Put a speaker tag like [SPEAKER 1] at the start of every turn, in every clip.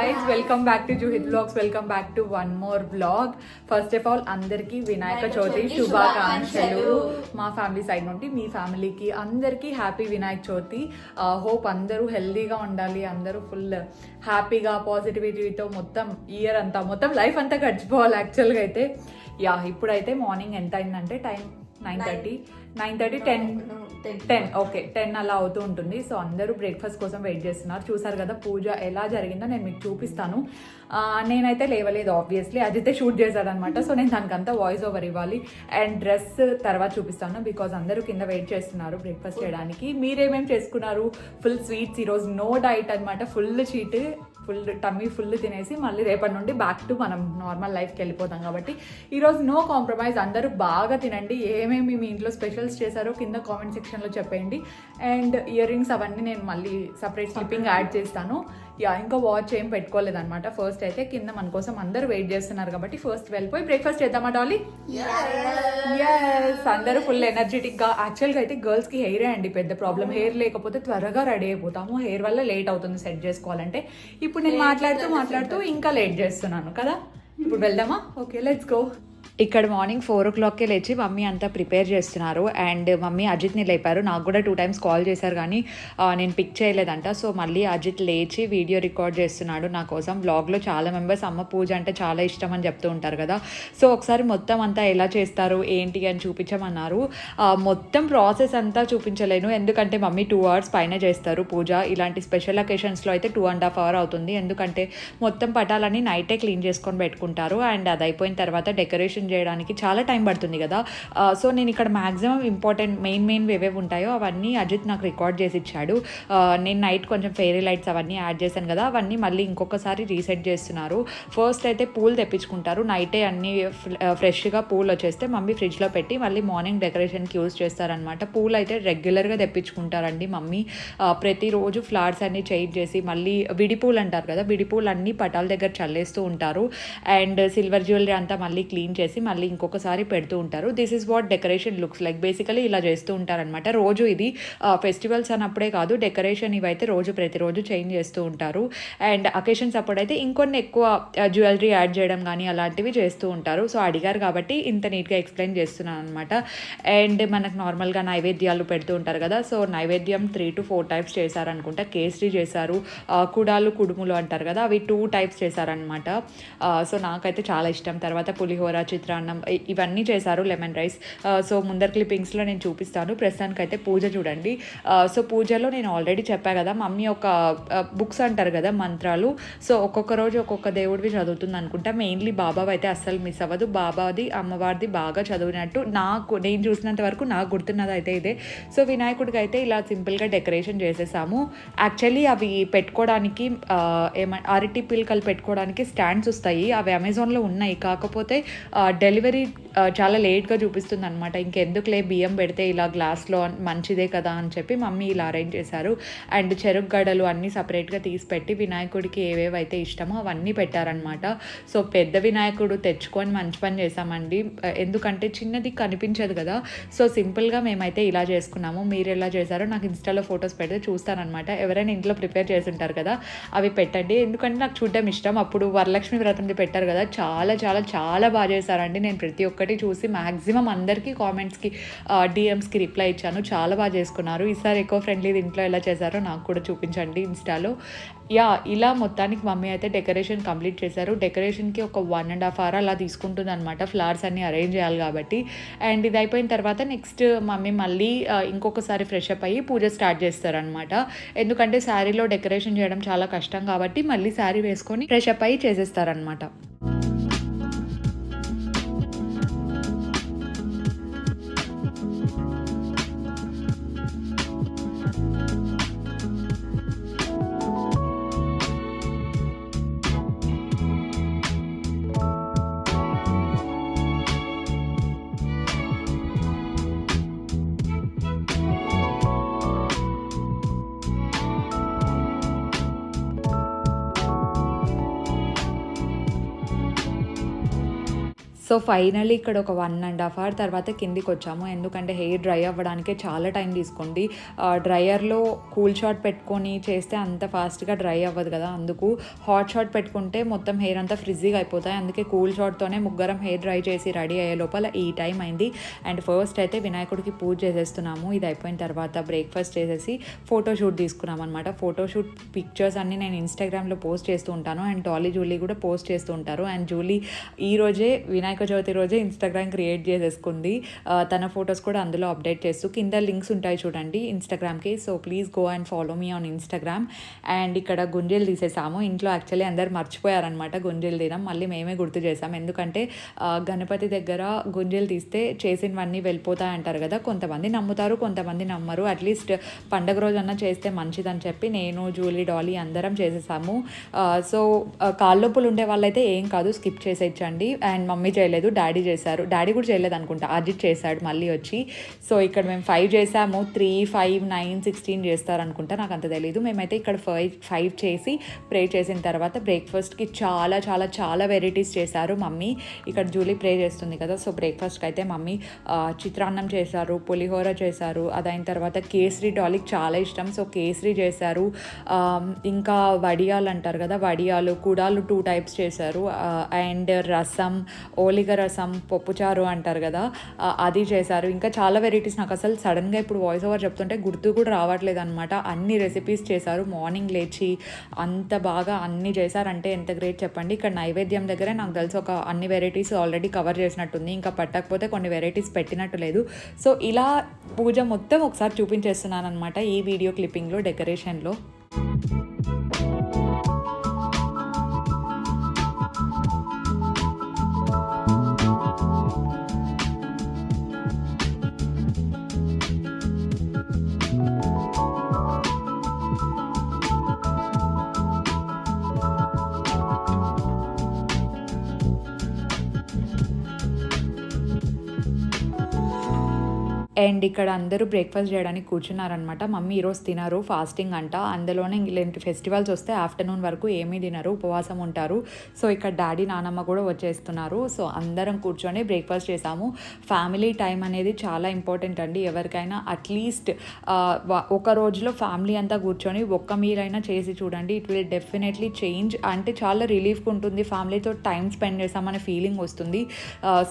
[SPEAKER 1] guys, welcome back to Juhit Vlogs. Welcome back to one more vlog. First of all, అందరికి వినాయక చవితి శుభాకాంక్షలు. మా family side నుండి మీ ఫ్యామిలీకి అందరికీ హ్యాపీ వినాయక చవితి. హోప్ అందరూ హెల్దీగా ఉండాలి, అందరూ ఫుల్ హ్యాపీగా పాజిటివిటీతో మొత్తం ఇయర్ అంతా మొత్తం లైఫ్ అంతా గడిచిపోవాలి యాక్చువల్గా అయితే. యా, ఇప్పుడైతే మార్నింగ్ ఎంత అయిందంటే టైం 9:30 10 ఓకే 10 అలా అవుతూ ఉంటుంది. సో అందరూ బ్రేక్ఫాస్ట్ కోసం వెయిట్ చేస్తున్నారు. చూసారు కదా పూజ ఎలా జరిగిందో నేను మీకు చూపిస్తాను. నేనైతే లేవలేదు ఆబ్వియస్లీ, అదైతే షూట్ చేశాడనమాట. సో నేను దానికంతా వాయిస్ ఓవర్ ఇవ్వాలి అండ్ డ్రెస్ తర్వాత చూపిస్తాను బికాజ్ అందరూ కింద వెయిట్ చేస్తున్నారు బ్రేక్ఫాస్ట్ చేయడానికి. మీరేమేమి చేసుకున్నారు? ఫుల్ స్వీట్స్, ఈరోజు నో డైట్ అనమాట, full cheat, full tummy full తినేసి మళ్ళీ రేపటి నుండి బ్యాక్ టు మనం నార్మల్ లైఫ్కి వెళ్ళిపోతాం కాబట్టి ఈరోజు నో కాంప్రమైజ్. అందరూ బాగా తినండి. ఏమేమి మీ ఇంట్లో స్పెషల్స్ చేశారో కింద కామెంట్ సెక్షన్లో చెప్పండి. అండ్ ఇయర్ రింగ్స్ అవన్నీ నేను మళ్ళీ సపరేట్ స్లిప్పింగ్ యాడ్ చేస్తాను. యా, ఇంకా వాచ్ ఏం పెట్టుకోలేదన్నమాట. ఫస్ట్ అయితే కింద మన కోసం అందరూ వెయిట్ చేస్తున్నారు కాబట్టి ఫస్ట్ వెళ్ళిపోయి బ్రేక్ఫాస్ట్ చేద్దామా డాలీ? ఎస్, అందరూ ఫుల్ ఎనర్జెటిక్గా. యాక్చువల్గా అయితే గర్ల్స్కి హెయిరే అండి పెద్ద ప్రాబ్లం. హెయిర్ లేకపోతే త్వరగా రెడీ అయిపోతాము. హెయిర్ వల్ల లేట్ అవుతుంది సెట్ చేసుకోవాలంటే. ఇప్పుడు నేను మాట్లాడుతూ ఇంకా లేట్ చేస్తున్నాను కదా. ఇప్పుడు వెళ్దామా? Okay, let's go. ఇక్కడ మార్నింగ్ 4 o'clockకే లేచి మమ్మీ అంతా ప్రిపేర్ చేస్తున్నారు. అండ్ మమ్మీ అజిత్ని లేపారు. నాకు కూడా 2 times కాల్ చేశారు కానీ నేను పిక్ చేయలేదంట. సో మళ్ళీ అజిత్ లేచి వీడియో రికార్డ్ చేస్తున్నాడు నా కోసం. వ్లాగ్లో చాలా మెంబర్స్ అమ్మ పూజ అంటే చాలా ఇష్టం అని చెప్తూ ఉంటారు కదా. సో ఒకసారి మొత్తం అంతా ఎలా చేస్తారు ఏంటి అని చూపించమన్నారు. మొత్తం ప్రాసెస్ అంతా చూపించలేను ఎందుకంటే మమ్మీ 2 hours పైన చేస్తారు పూజ. ఇలాంటి స్పెషల్ అకేషన్స్లో అయితే 2.5 hours అవుతుంది. ఎందుకంటే మొత్తం పటాలని నైటే క్లీన్ చేసుకొని పెట్టుకుంటారు. అండ్ అది అయిపోయిన తర్వాత డెకరేషన్ చేయడానికి చాలా టైం పడుతుంది కదా. సో నేను ఇక్కడ మ్యాక్సిమం ఇంపార్టెంట్ మెయిన్ ఏవేవి ఉంటాయో అవన్నీ అజిత్ నాకు రికార్డ్ చేసి ఇచ్చాడు. నేను నైట్ కొంచెం ఫెయిరీ లైట్స్ అవన్నీ యాడ్ చేశాను కదా, అవన్నీ మళ్ళీ ఇంకొకసారి రీసెట్ చేస్తున్నారు. ఫస్ట్ అయితే పూలు తెప్పించుకుంటారు. నైటే అన్నీ ఫ్రెష్గా పూలు వచ్చేస్తే మమ్మీ ఫ్రిడ్జ్లో పెట్టి మళ్ళీ మార్నింగ్ డెకరేషన్కి యూజ్ చేస్తారనమాట. పూలు అయితే రెగ్యులర్గా తెప్పించుకుంటారండి మమ్మీ. ప్రతిరోజు ఫ్లవర్స్ అన్నీ చేంజ్ చేసి మళ్ళీ విడిపూలు అంటారు కదా, విడిపూలు అన్నీ పటాల దగ్గర చల్లేస్తూ ఉంటారు. అండ్ సిల్వర్ జ్యువెలరీ అంతా మళ్ళీ క్లీన్ చేసి మళ్ళీ ఇంకొకసారి పెడుతూ ఉంటారు. This is what decoration looks like. Basically ఇలా చేస్తూ ఉంటారనమాట రోజు. ఇది ఫెస్టివల్స్ అన్నప్పుడే కాదు, డెకరేషన్ ఇవైతే ప్రతిరోజు చేంజ్ చేస్తూ ఉంటారు. అండ్ అకేషన్స్ అప్పుడైతే ఇంకొన్ని ఎక్కువ జ్యువెలరీ యాడ్ చేయడం కానీ అలాంటివి చేస్తూ ఉంటారు. సో అడిగారు కాబట్టి ఇంత నీట్గా ఎక్స్ప్లెయిన్ చేస్తున్నాను అనమాట. అండ్ మనకు నార్మల్గా నైవేద్యాలు పెడుతూ ఉంటారు కదా. సో నైవేద్యం 3 to 4 types చేశారనుకుంటా. కేసరి చేశారు, కుడుములు అంటారు కదా, అవి 2 types చేశారనమాట. సో నాకైతే చాలా ఇష్టం. తర్వాత పులిహోర, చిత్రాన్నం ఇవన్నీ చేశారు, లెమన్ రైస్. సో ముందర క్లిప్పింగ్స్లో నేను చూపిస్తాను. ప్రస్తుతానికైతే పూజ చూడండి. సో పూజలో నేను ఆల్రెడీ చెప్పా కదా, మమ్మీ ఒక బుక్స్ అంటారు కదా మంత్రాలు. సో ఒక్కొక్క రోజు ఒక్కొక్క దేవుడివి చదువుతుంది అనుకుంటా. మెయిన్లీ బాబా అయితే అస్సలు మిస్ అవ్వదు. బాబాది అమ్మవారిది బాగా చదివినట్టు నేను చూసినంత వరకు నాకు గుర్తున్నది అయితే ఇదే. సో వినాయకుడికి అయితే ఇలా సింపుల్గా డెకరేషన్ చేసేసాము. యాక్చువల్లీ అవి పెట్టుకోవడానికి అరటి పిల్కలు పెట్టుకోవడానికి స్టాండ్స్ వస్తాయి. అవి అమెజాన్లో ఉన్నాయి. కాకపోతే డెలివరీ చాలా లేట్గా చూపిస్తుంది అనమాట. ఇంకెందుకులే బియ్యం పెడితే ఇలా గ్లాస్లో మంచిదే కదా అని చెప్పి మమ్మీ ఇలా అరేంజ్ చేశారు. అండ్ చెరుకు గడలు అన్నీ సపరేట్గా తీసి పెట్టి వినాయకుడికి ఏవేవైతే ఇష్టమో అవన్నీ పెట్టారనమాట. సో పెద్ద వినాయకుడు తెచ్చుకొని మంచి పని చేసామండి. ఎందుకంటే చిన్నది కనిపించదు కదా. సో సింపుల్గా మేమైతే ఇలా చేసుకున్నాము. మీరు ఎలా చేశారో నాకు ఇన్స్టాలో ఫొటోస్ పెడితే చూస్తానమాట. ఎవరైనా ఇంట్లో ప్రిపేర్ చేసి ఉంటారు కదా, అవి పెట్టండి. ఎందుకంటే నాకు చూడడం ఇష్టం. అప్పుడు వరలక్ష్మి వ్రతంది పెట్టారు కదా, చాలా చాలా చాలా బాగా చేశారండి. నేను ప్రతి ఒక్కటి చూసి మ్యాక్సిమం అందరికీ కామెంట్స్కి డిఎమ్స్కి రిప్లై ఇచ్చాను. చాలా బాగా చేసుకున్నారు. ఈసారి ఎకో ఫ్రెండ్లీది ఇంట్లో ఎలా చేశారో నాకు కూడా చూపించండి ఇన్స్టాలో. యా, ఇలా మొత్తానికి మమ్మీ అయితే డెకరేషన్ కంప్లీట్ చేశారు. డెకరేషన్కి ఒక 1.5 hours అలా తీసుకుంటుంది అనమాట, ఫ్లవర్స్ అన్నీ అరేంజ్ చేయాలి కాబట్టి. అండ్ ఇది అయిపోయిన తర్వాత నెక్స్ట్ మమ్మీ మళ్ళీ ఇంకొకసారి ఫ్రెష్ అప్ అయ్యి పూజ స్టార్ట్ చేస్తారనమాట. ఎందుకంటే శారీలో డెకరేషన్ చేయడం చాలా కష్టం కాబట్టి మళ్ళీ శారీ వేసుకొని ఫ్రెష్ అప్ అయ్యి చేసేస్తారనమాట. సో ఫైనల్లీ ఇక్కడ ఒక 1.5 అవర్ తర్వాత కిందికి వచ్చాము, ఎందుకంటే హెయిర్ డ్రై అవ్వడానికే చాలా టైం తీసుకుంది. డ్రయర్లో కూల్ షాట్ పెట్టుకొని చేస్తే అంత ఫాస్ట్గా డ్రై అవ్వదు కదా, అందుకు హాట్ షాట్ పెట్టుకుంటే మొత్తం హెయిర్ అంతా ఫ్రిజ్జీగా అయిపోతాయి. అందుకే కూల్ షాట్తోనే ముగ్గురం హెయిర్ డ్రై చేసి రెడీ అయ్యే లోపల ఈ టైం అయింది. అండ్ ఫస్ట్ అయితే వినాయకుడికి పూజ చేసేస్తున్నాము. ఇది అయిపోయిన తర్వాత బ్రేక్ఫాస్ట్ చేసేసి ఫోటోషూట్ తీసుకున్నాం అనమాట. ఫోటోషూట్ పిక్చర్స్ అన్నీ నేను ఇన్స్టాగ్రామ్లో పోస్ట్ చేస్తూ ఉంటాను, అండ్ టాలీ జూలీ కూడా పోస్ట్ చేస్తూ ఉంటారు. అండ్ జూలీ ఈరోజే వినాయక చవితి రోజే ఇన్స్టాగ్రామ్ క్రియేట్ చేసేసుకుంది. తన ఫొటోస్ కూడా అందులో అప్డేట్ చేస్తూ కింద లింక్స్ ఉంటాయి చూడండి ఇన్స్టాగ్రామ్కి. So please go and follow me on Instagram. And ఇక్కడ గుంజీలు తీసేసాము. ఇంట్లో యాక్చువల్లీ అందరు మర్చిపోయారనమాట గుంజీలు తీయడం, మళ్ళీ మేమే గుర్తు చేసాం. ఎందుకంటే గణపతి దగ్గర గుంజీలు తీస్తే చేసినవన్నీ వెళ్ళిపోతాయి అంటారు కదా, కొంతమంది నమ్ముతారు కొంతమంది నమ్మరు. అట్లీస్ట్ పండగ రోజన్నా చేస్తే మంచిదని చెప్పి నేను జూలీ డాలీ అందరం చేసేసాము. సో కాళ్ళొప్పులు ఉండే వాళ్ళైతే ఏం కాదు, స్కిప్ చేసేయచ్చండి. అండ్ మమ్మీ చేయలేదు, డాడీ చేశారు. డాడీ కూడా చేయలేదు అనుకుంటా, అజిత్ చేశాడు మళ్ళీ వచ్చి. సో ఇక్కడ మేము 5 చేసాము. 3, 5, 9, 16 చేస్తారనుకుంటా, నాకు అంత తెలీదు. మేమైతే ఇక్కడ 5 చేసి ప్రే చేసిన తర్వాత బ్రేక్ఫాస్ట్కి చాలా చాలా చాలా వెరైటీస్ చేశారు మమ్మీ. ఇక్కడ జూలీ ప్రే చేస్తుంది కదా, సో బ్రేక్ఫాస్ట్కి అయితే మమ్మీ చిత్రాన్నం చేశారు, పులిహోర చేశారు. అదైన తర్వాత కేసరి డాలీకి చాలా ఇష్టం, సో కేసరి చేశారు. ఇంకా వడియాలు అంటారు కదా, వడియాలు కుడాలు 2 టైప్స్ చేశారు. అండ్ రసం, ఓలిగ రసం, పప్పుచారు అంటారు కదా, అది చేశారు. ఇంకా చాలా వెరైటీస్ నాకు అసలు సడన్గా ఇప్పుడు వాయిస్ ఓవర్ చెప్తుంటే గుర్తు కూడా రావట్లేదు అనమాట. అన్ని రెసిపీస్ చేశారు. మార్నింగ్ లేచి అంత బాగా అన్ని చేశారంటే ఎంత గ్రేట్ చెప్పండి. ఇక్కడ నైవేద్యం దగ్గరే నాకు తెలిసి ఒక అన్ని వెరైటీస్ ఆల్రెడీ కవర్ చేసినట్టుంది, ఇంకా పట్టకపోతే కొన్ని వెరైటీస్ పెట్టినట్టు లేదు. సో ఇలా పూజ మొత్తం ఒకసారి చూపించేస్తున్నాను అనమాట ఈ వీడియో క్లిప్పింగ్లో, డెకరేషన్లో. అండ్ ఇక్కడ అందరూ బ్రేక్ఫాస్ట్ చేయడానికి కూర్చున్నారనమాట. మమ్మీ ఈరోజు తినరు, ఫాస్టింగ్ అంట. అందులోనే ఇలాంటి ఫెస్టివల్స్ వస్తే ఆఫ్టర్నూన్ వరకు ఏమీ తినరు, ఉపవాసం ఉంటారు. సో ఇక్కడ డాడీ నానమ్మ కూడా వచ్చేస్తున్నారు. సో అందరం కూర్చొని బ్రేక్ఫాస్ట్ చేసాము. ఫ్యామిలీ టైం అనేది చాలా ఇంపార్టెంట్ అండి ఎవరికైనా. అట్లీస్ట్ ఒక రోజులో ఫ్యామిలీ అంతా కూర్చొని ఒక్క మీల్ అయినా చేసి చూడండి, ఇట్ విల్ డెఫినెట్లీ చేంజ్. అంటే చాలా రిలీఫ్గా ఉంటుంది, ఫ్యామిలీతో టైం స్పెండ్ చేసామనే ఫీలింగ్ వస్తుంది.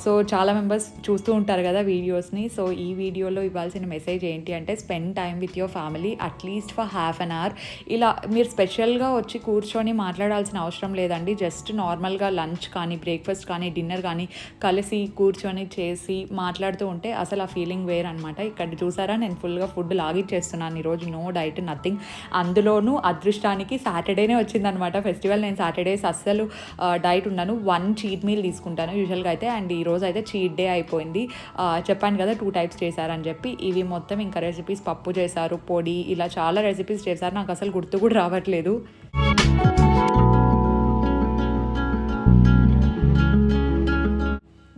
[SPEAKER 1] సో చాలా మెంబర్స్ చూస్తూ ఉంటారు కదా వీడియోస్ని. సో ఈ వీడియోలో ఇవ్వాల్సిన మెసేజ్ ఏంటి అంటే, spend time with your family at least for ½ an hour. ఇలా మీరు స్పెషల్గా వచ్చి కూర్చొని మాట్లాడాల్సిన అవసరం లేదండి. జస్ట్ నార్మల్గా లంచ్ కానీ బ్రేక్ఫాస్ట్ కానీ డిన్నర్ కానీ కలిసి కూర్చొని చేసి మాట్లాడుతూ ఉంటే అసలు ఆ ఫీలింగ్ వేర్ అనమాట. ఇక్కడ చూసారా నేను ఫుల్గా ఫుడ్ లాగిచ్చేస్తున్నాను ఈరోజు, నో డైట్ నథింగ్. అందులోనూ అదృష్టానికి సాటర్డేనే వచ్చిందనమాట ఫెస్టివల్. నేను సాటర్డేస్ అస్సలు డైట్ ఉన్నాను, 1 చీట్ మీల్ తీసుకుంటాను యూజువల్గా అయితే. అండ్ ఈరోజు అయితే చీట్ డే అయిపోయింది. చెప్పాను కదా 2 టైప్స్ చేశారని చెప్పి. ఇవి మొత్తం ఇంకా రెసిపీస్, పప్పు చేశారు, పొడి, ఇలా చాలా రెసిపీస్ చేశారు. నాకు అసలు గుర్తు కూడా రావట్లేదు.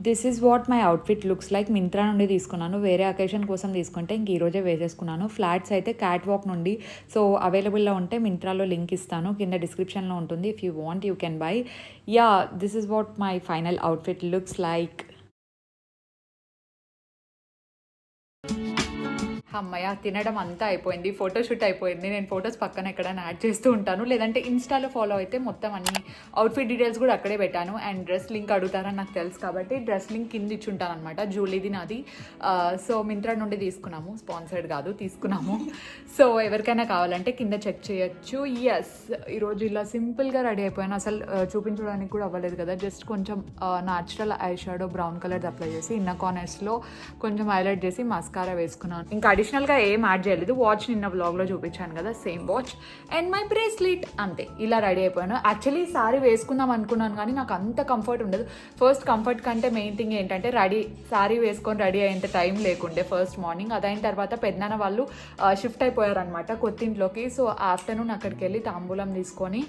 [SPEAKER 1] This is what my outfit looks like. Myntra నుండి తీసుకున్నాను, వేరే అకేషన్ కోసం తీసుకుంటే ఇంక ఈరోజే వేసేసుకున్నాను. ఫ్లాట్స్ అయితే క్యాట్ వాక్ నుండి, సో అవైలబుల్లో ఉంటే మింత్రాలో లింక్ ఇస్తాను, కింద డిస్క్రిప్షన్లో ఉంటుంది. If you want you can buy. Yeah, this is what my final outfit looks like. అమ్మయ్య, తినడం అంతా అయిపోయింది, ఫోటోషూట్ అయిపోయింది. నేను ఫొటోస్ పక్కన ఎక్కడైనా యాడ్ చేస్తూ ఉంటాను, లేదంటే ఇన్స్టాలో ఫాలో అయితే మొత్తం అన్ని అవుట్ఫిట్ డీటెయిల్స్ కూడా అక్కడే పెట్టాను. అండ్ డ్రెస్ లింక్ అడుగుతారని నాకు తెలుసు కాబట్టి డ్రెస్ లింక్ కింద ఇచ్చుంటాను అనమాట, జూలీది నాది. సో మింత్రా నుండి తీసుకున్నాము, స్పాన్సర్డ్ కాదు, తీసుకున్నాము. సో ఎవరికైనా కావాలంటే కింద చెక్ చేయొచ్చు. ఎస్, ఈరోజు ఇలా సింపుల్గా రెడీ అయిపోయాను. అసలు చూపించడానికి కూడా అవ్వలేదు కదా, జస్ట్ కొంచెం natural eye shadow brown colour apply చేసి ఇన్నర్ కార్నర్స్లో కొంచెం హైలైట్ చేసి మస్కారా వేసుకున్నాను. ఇంకా అడిషనల్గా ఏం యాడ్ చేయలేదు. వాచ్ నిన్న వ్లాగ్లో చూపించాను కదా, same watch and my bracelet, అంతే. ఇలా రెడీ అయిపోయాను. యాక్చువల్లీ సారీ వేసుకుందాం అనుకున్నాను కానీ నాకు అంత కంఫర్ట్ ఉండదు. ఫస్ట్ కంఫర్ట్ కంటే మెయిన్ థింగ్ ఏంటంటే సారీ వేసుకొని రెడీ అయ్యేంత టైం లేకుండే ఫస్ట్ మార్నింగ్. అదైన తర్వాత పెద్దనాన్న వాళ్ళు షిఫ్ట్ అయిపోయారనమాట కొత్తింట్లోకి. సో ఆఫ్టర్నూన్ అక్కడికి వెళ్ళి తాంబూలం తీసుకొని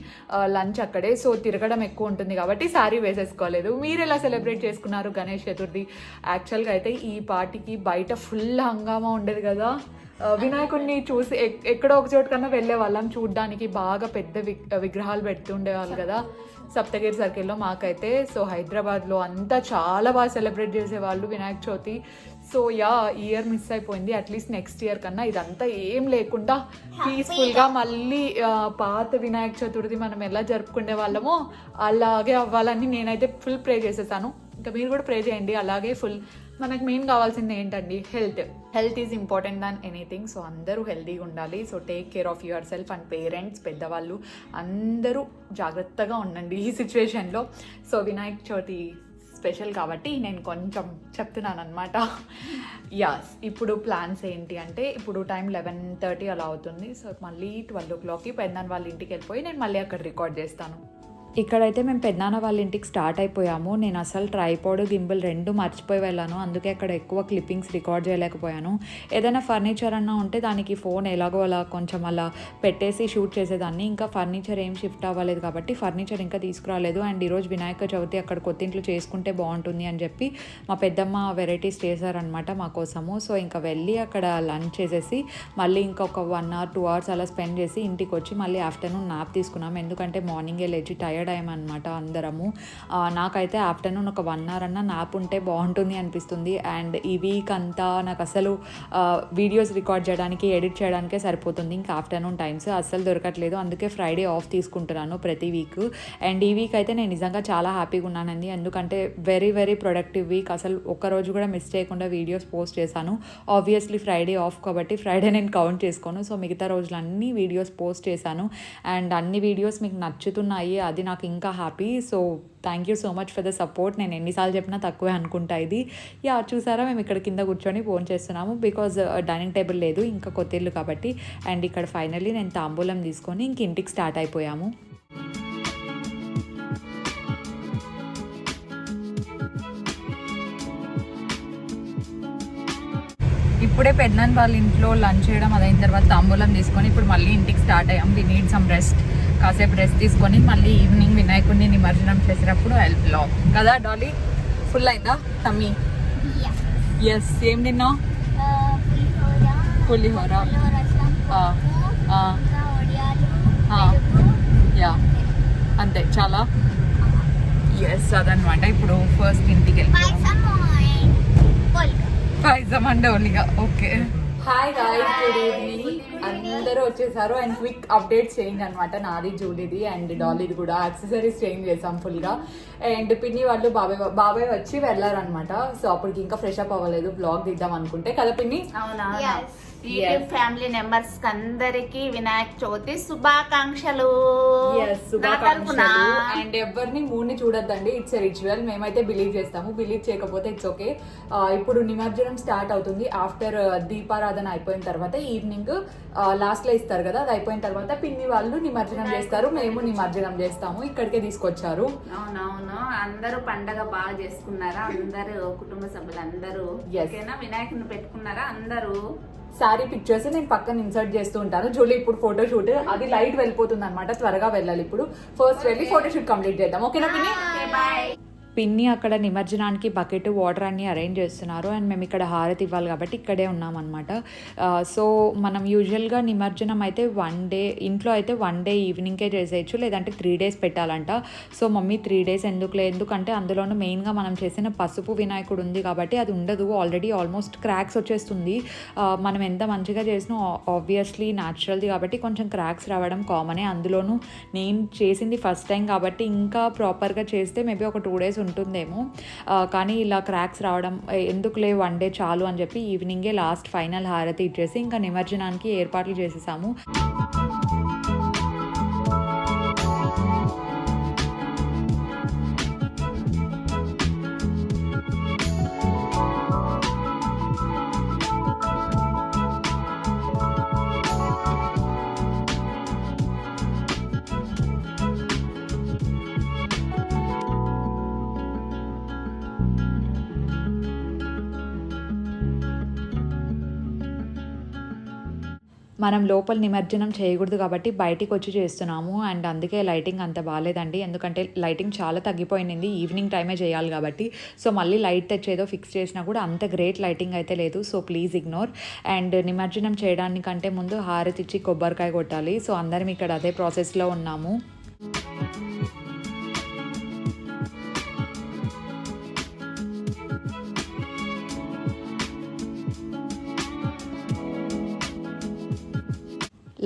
[SPEAKER 1] లంచ్ అక్కడే. సో తిరగడం ఎక్కువ ఉంటుంది కాబట్టి సారీ వేసేసుకోలేదు. మీరు ఎలా సెలబ్రేట్ చేసుకున్నారు గణేష్ చతుర్థి? యాక్చువల్గా అయితే ఈ పార్టీకి బయట ఫుల్ హంగామా ఉండేది కదా, కదా. వినాయకుడిని చూసి ఎక్కడో ఒక చోటు కన్నా వెళ్ళే వాళ్ళం చూడ్డానికి. బాగా పెద్ద విగ్రహాలు పెడుతుండేవాళ్ళు కదా సప్తగిరి సర్కిల్లో మాకైతే. సో హైదరాబాద్లో అంతా చాలా బాగా సెలబ్రేట్ చేసేవాళ్ళు Vinayaka Chavithi. So yeah, year miss అయిపోయింది. అట్లీస్ట్ నెక్స్ట్ ఇయర్ కన్నా ఇదంతా ఏం లేకుండా పీస్ఫుల్గా మళ్ళీ పాత వినాయక చతుర్థి మనం ఎలా జరుపుకునే వాళ్ళమో అలాగే అవ్వాలని నేనైతే ఫుల్ ప్రే చేసేసాను. ఇంకా మీరు కూడా ప్రే చేయండి అలాగే ఫుల్. మనకు మెయిన్ కావాల్సింది ఏంటండి, health is important than anything. So అందరూ హెల్తీగా ఉండాలి. So take care of your self and parents, పెద్దవాళ్ళు అందరూ జాగ్రత్తగా ఉండండి ఈ సిచ్యువేషన్లో. సో వినాయక చవితి స్పెషల్ కాబట్టి నేను కొంచెం చెప్తున్నాను అనమాట. యాస్, ఇప్పుడు ప్లాన్స్ ఏంటి అంటే ఇప్పుడు టైం 11:30 అలా అవుతుంది. సో మళ్ళీ 12 o'clockకి పెద్దనాన్న వాళ్ళ ఇంటికి వెళ్ళిపోయి నేను మళ్ళీ అక్కడ రికార్డ్ చేస్తాను. ఇక్కడైతే మేము పెద్దనాన్న వాళ్ళ ఇంటికి స్టార్ట్ అయిపోయాము. నేను అసలు ట్రైపాడ్ గింబల్ 2 మర్చిపోయి వెళ్ళాను. అందుకే అక్కడ ఎక్కువ క్లిప్పింగ్స్ రికార్డ్ చేయలేకపోయాను. ఏదైనా ఫర్నిచర్ అన్నా ఉంటే దానికి ఫోన్ ఎలాగో అలా కొంచెం అలా పెట్టేసి షూట్ చేసేదాన్ని. ఇంకా ఫర్నిచర్ ఏం షిఫ్ట్ అవ్వలేదు కాబట్టి ఫర్నిచర్ ఇంకా తీసుకురాలేదు. అండ్ ఈరోజు వినాయక చవితి అక్కడ కొత్తింట్లో చేసుకుంటే బాగుంటుంది అని చెప్పి మా పెద్దమ్మ వెరైటీస్ చేశారనమాట మా కోసము. సో ఇంకా వెళ్ళి అక్కడ లంచ్ చేసేసి మళ్ళీ ఇంకొక 1 hour 2 hours అలా స్పెండ్ చేసి ఇంటికి వచ్చి మళ్ళీ ఆఫ్టర్నూన్ నాప్ తీసుకున్నాం. ఎందుకంటే మార్నింగే లేచి టైర్డ్ అయ్యామన్నమాట అందరము. నాకైతే ఆఫ్టర్నూన్ ఒక 1 hour అన్న నాప్ ఉంటే బాగుంటుంది అనిపిస్తుంది. అండ్ ఈ వీక్ అంతా నాకు అసలు వీడియోస్ రికార్డ్ చేయడానికి ఎడిట్ చేయడానికే సరిపోతుంది. ఇంకా ఆఫ్టర్నూన్ టైమ్స్ అస్సలు దొరకట్లేదు. అందుకే ఫ్రైడే ఆఫ్ తీసుకుంటున్నాను ప్రతి వీక్. అండ్ ఈ వీక్ అయితే నేను నిజంగా చాలా హ్యాపీగా ఉన్నానండి. ఎందుకంటే వెరీ వెరీ ప్రొడక్టివ్ వీక్. అసలు ఒక్కరోజు కూడా మిస్ చేయకుండా వీడియోస్ పోస్ట్ చేశాను. ఆబ్వియస్లీ ఫ్రైడే ఆఫ్ కాబట్టి ఫ్రైడే నేను కౌంట్ చేసుకోను. సో మిగతా రోజులు అన్ని వీడియోస్ పోస్ట్ చేశాను. అండ్ అన్ని వీడియోస్ మీకు నచ్చుతున్నాయి, అది నాకు ఇంకా happy. So thank you so much for the support. నేను ఎన్నిసార్లు చెప్పినా తక్కువే అనుకుంటా ఇది. యా, చూసారా మేము ఇక్కడ కింద కూర్చొని ఫోన్ చేస్తున్నాము. బికాజ్ డైనింగ్ టేబుల్ లేదు ఇంకా కొత్త ఇల్లు కాబట్టి. అండ్ ఇక్కడ ఫైనల్లీ నేను తాంబూలం తీసుకొని ఇంక ఇంటికి స్టార్ట్ అయిపోయాము. ఇప్పుడే పెద్దనాన్న వాళ్ళ ఇంట్లో లంచ్ చేయడం అదైన తర్వాత తాంబూలం తీసుకొని ఇప్పుడు మళ్ళీ ఇంటికి స్టార్ట్ అయ్యాం. We need some rest. కాసేపు రెస్ట్ తీసుకొని మళ్ళీ ఈవినింగ్ వినాయకుడిని నిమజ్జనం చేసేటప్పుడు బ్లాగ్ కదా. డాలీ ఫుల్ అయిందా టమ్మీ? ఎస్. ఏం తిన్నావు? పులిహోర. యా, అంతే చాలా. ఎస్, అదనమాట. ఇప్పుడు ఫస్ట్ ఇంటికి వెళ్ళి పాయసం అండ్ ఓలిగా. Okay, hi guys, good evening. అందరూ వచ్చేసారు. అండ్ క్విక్ అప్డేట్ చేంజ్ అనమాట. నాది, జూలీది అండ్ డాలీది కూడా యాక్సెసరీస్ చేంజ్ చేసాం ఫుల్గా. అండ్ పిన్ని వాళ్ళు బాబాయ్ వచ్చి వెళ్ళారనమాట. సో అప్పటికి ఇంకా ఫ్రెష్ అప్ అవ్వలేదు. బ్లాగ్ తీద్దాం అనుకుంటే కదా పిన్ని.
[SPEAKER 2] అవునా, యూట్యూబ్ ఫ్యామిలీ మెంబర్స్ అందరికి వినాయక చవితి శుభాకాంక్షలు.
[SPEAKER 1] అండ్ ఎవరిని మూడ్ని చూడొద్దండి, ఇట్స్ ఎ రిచువల్. మేమైతే బిలీవ్ చేస్తాము. బిలీవ్ చేయకపోతే ఇట్స్ ఓకే. ఇప్పుడు నిమజ్జనం స్టార్ట్ అవుతుంది. ఆఫ్టర్ దీపారాధన అయిపోయిన తర్వాత ఈవినింగ్ లాస్ట్ లో ఇస్తారు కదా, అది అయిపోయిన తర్వాత పిన్ని వాళ్ళు నిమజ్జనం చేస్తారు. మేము నిమజ్జనం చేస్తాము. ఇక్కడికే తీసుకొచ్చారు.
[SPEAKER 2] అవునవును, అందరూ పండగ బాగా చేసుకున్నారా? అందరూ కుటుంబ సభ్యులు అందరూ వినాయకుని పెట్టుకున్నారా? అందరూ
[SPEAKER 1] సారీ పిక్చర్స్ నేను పక్కన ఇన్సర్ట్ చేస్తూ ఉంటాను. జూలీ ఇప్పుడు ఫోటో షూట్, అది లైట్ వెళ్ళిపోతుంది అనమాట. త్వరగా వెళ్ళాలి. ఇప్పుడు ఫస్ట్ వెళ్ళి ఫోటో షూట్ కంప్లీట్ చేద్దాం. ఓకేనా పిన్ని?
[SPEAKER 2] బాయ్.
[SPEAKER 1] పిన్ని అక్కడ నిమజ్జనానికి బకెట్ వాటర్ అన్ని అరేంజ్ చేస్తున్నారు. అండ్ మేము ఇక్కడ హారతి ఇవ్వాలి కాబట్టి ఇక్కడే ఉన్నామన్నమాట. సో మనం యూజువల్గా నిమజ్జనం అయితే 1 day, ఇంట్లో అయితే 1 day ఈవినింగ్కే చేసేయచ్చు, లేదంటే 3 days పెట్టాలంట. సో మమ్మీ 3 days ఎందుకంటే అందులోనూ మెయిన్గా మనం చేసిన పసుపు వినాయకుడు ఉంది కాబట్టి అది ఉండదు. ఆల్రెడీ ఆల్మోస్ట్ క్రాక్స్ వచ్చేస్తుంది. మనం ఎంత మంచిగా చేసినా ఆబ్వియస్లీ న్యాచురల్ది కాబట్టి కొంచెం క్రాక్స్ రావడం కామనే. అందులోనూ నేను చేసింది ఫస్ట్ టైం కాబట్టి ఇంకా ప్రాపర్గా చేస్తే మేబీ ఒక 2 days ఉంటుందేమో. కానీ ఇలా క్రాక్స్ రావడం ఎందుకులే 1 day చాలు అని చెప్పి ఈవినింగే లాస్ట్ ఫైనల్ హారతి ఇచ్చేసి ఇంకా నిమజ్జనానికి ఏర్పాట్లు చేసేసాము. మనం లోపల నిమజ్జనం చేయకూడదు కాబట్టి బయటికి వచ్చి చేస్తున్నాము. అండ్ అందుకే లైటింగ్ అంత బాగాలేదండి, ఎందుకంటే లైటింగ్ చాలా తగ్గిపోయింది, ఈవినింగ్ టైమే చేయాలి కాబట్టి. సో మళ్ళీ లైట్ తెచ్చేదో ఫిక్స్ చేసినా కూడా అంత గ్రేట్ లైటింగ్ అయితే లేదు. So please ignore. అండ్ నిమజ్జనం చేయడానికంటే ముందు హారతి ఇచ్చి కొబ్బరికాయ కొట్టాలి. సో అందరం ఇక్కడ అదే ప్రాసెస్లో ఉన్నాము.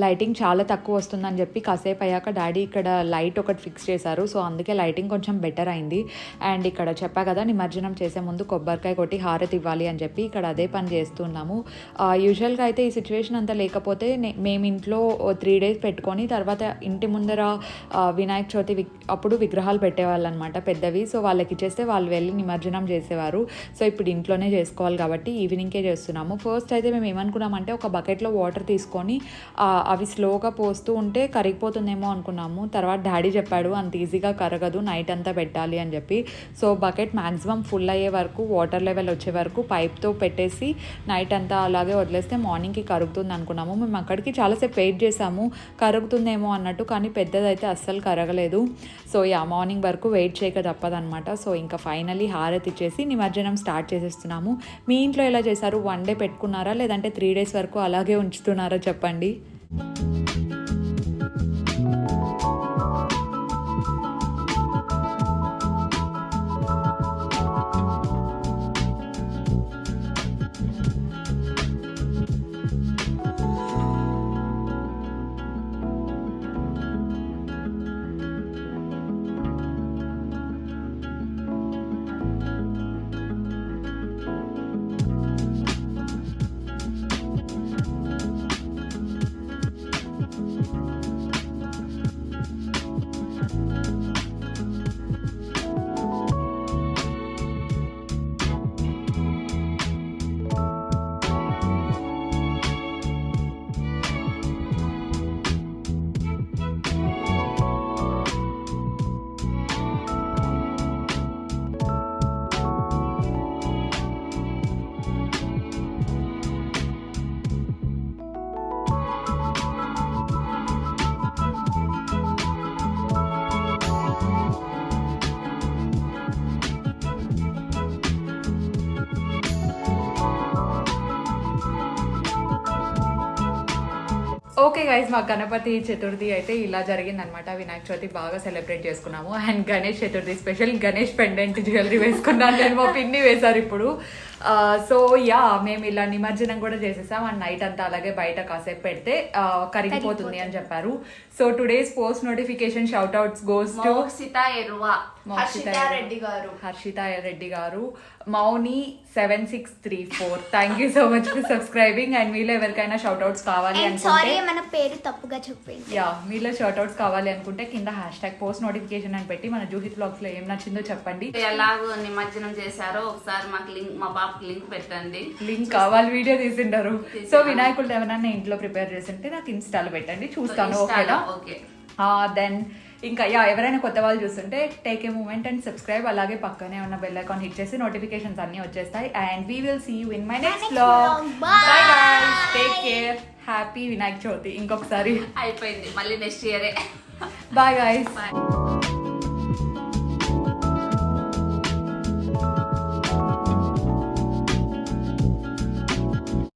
[SPEAKER 1] లైటింగ్ చాలా తక్కువ వస్తుందని చెప్పి కాసేపు అయ్యాక డాడీ ఇక్కడ లైట్ ఒకటి ఫిక్స్ చేశారు. సో అందుకే లైటింగ్ కొంచెం బెటర్ అయింది. అండ్ ఇక్కడ చెప్పా కదా నిమజ్జనం చేసే ముందు కొబ్బరికాయ కొట్టి హారతి ఇవ్వాలి అని చెప్పి ఇక్కడ అదే పని చేస్తున్నాము. యూజువల్గా అయితే ఈ సిచ్యువేషన్ అంతా లేకపోతే మేము ఇంట్లో 3 days పెట్టుకొని తర్వాత ఇంటి ముందర వినాయక చవితి అప్పుడు విగ్రహాలు పెట్టేవాళ్ళు అనమాట పెద్దవి. సో వాళ్ళకి ఇచ్చేస్తే వాళ్ళు వెళ్ళి నిమజ్జనం చేసేవారు. సో ఇప్పుడు ఇంట్లోనే చేసుకోవాలి కాబట్టి ఈవినింగ్కే చేస్తున్నాము. ఫస్ట్ అయితే మేము ఏమనుకున్నామంటే ఒక బకెట్లో వాటర్ తీసుకొని అవి స్లోగా పోస్తూ ఉంటే కరిగిపోతుందేమో అనుకున్నాము. తర్వాత డాడీ చెప్పాడు అంత ఈజీగా కరగదు, నైట్ అంతా పెట్టాలి అని చెప్పి. సో బకెట్ మ్యాక్సిమం ఫుల్ అయ్యే వరకు, వాటర్ లెవెల్ వచ్చే వరకు పైప్తో పెట్టేసి నైట్ అంతా అలాగే వదిలేస్తే మార్నింగ్కి కరుగుతుంది అనుకున్నాము. మేము అక్కడికి చాలాసేపు వెయిట్ చేసాము కరుగుతుందేమో అన్నట్టు, కానీ పెద్దదైతే అస్సలు కరగలేదు. సో మార్నింగ్ వరకు వెయిట్ చేయక తప్పదనమాట. సో ఇంకా ఫైనలీ హారతి ఇచ్చేసి నిమజ్జనం స్టార్ట్ చేసేస్తున్నాము. మీ ఇంట్లో ఎలా చేశారు? 1 day పెట్టుకున్నారా లేదంటే 3 days వరకు అలాగే ఉంచుతున్నారా చెప్పండి. ఓకే గైస్, మా గణపతి చతుర్థి అయితే ఇలా జరిగిందనమాట. వినాయక చవితి బాగా సెలబ్రేట్ చేసుకున్నాము. And Ganesh Chaturthi special Ganesh pendant jewellery వేసుకున్నాను నేను, మా పిన్ని వేశారు ఇప్పుడు. సో మేము ఇలా నిమజ్జనం కూడా చేసేసాం. అండ్ నైట్ అంతా అలాగే బయట కాసేపు పెడితే కరిగిపోతుంది అని చెప్పారు. So today's post notification shout outs goes to Harshitha Reddy గారు, Mouni 7634. Thank you so much for subscribing. And మీలో ఎవరికైనా షౌట్ అవుట్స్ కావాలి అనుకుంటే,
[SPEAKER 3] మన పేరు తప్పుగా చెప్పింది,
[SPEAKER 1] మీలో షౌట్ అవుట్స్ కావాలి అనుకుంటే కింద #పోస్ట్ నోటిఫికేషన్ అని పెట్టి మన జూహిత్ బ్లాగ్స్ లో ఏం నచ్చిందో చెప్పండి.
[SPEAKER 2] ఎలాగో నిమజ్జనం చేశారో ఒకసారి మాకు లింక్, మా పాపకి లింక్ పెట్టండి.
[SPEAKER 1] లింక్ కావాలి, వీడియో తీసిండారు. సో వినాయకుడు ఎవరైనా ఇంట్లో ప్రిపేర్ చేస్తుంటే నాకు ఇన్స్టాలో పెట్టండి, చూస్తాను. ఓకేనా?
[SPEAKER 2] ఓకే.
[SPEAKER 1] దెన్ ఇంకా ఎవరైనా కొత్త వాళ్ళు చూస్తుంటే take a moment and subscribe. అలాగే పక్కనే ఉన్న బెల్ ఐకాన్ హిట్ చేసి నోటిఫికేషన్స్ అన్ని వచ్చేస్తాయి. And we will see you in my next vlog. Bye guys, take care, happy Vinayaka Chavithi. ఇంకొకసారి
[SPEAKER 2] అయిపోయింది, మళ్ళీ నెక్స్ట్ ఇయరే.
[SPEAKER 1] Bye guys.
[SPEAKER 2] బాయ్.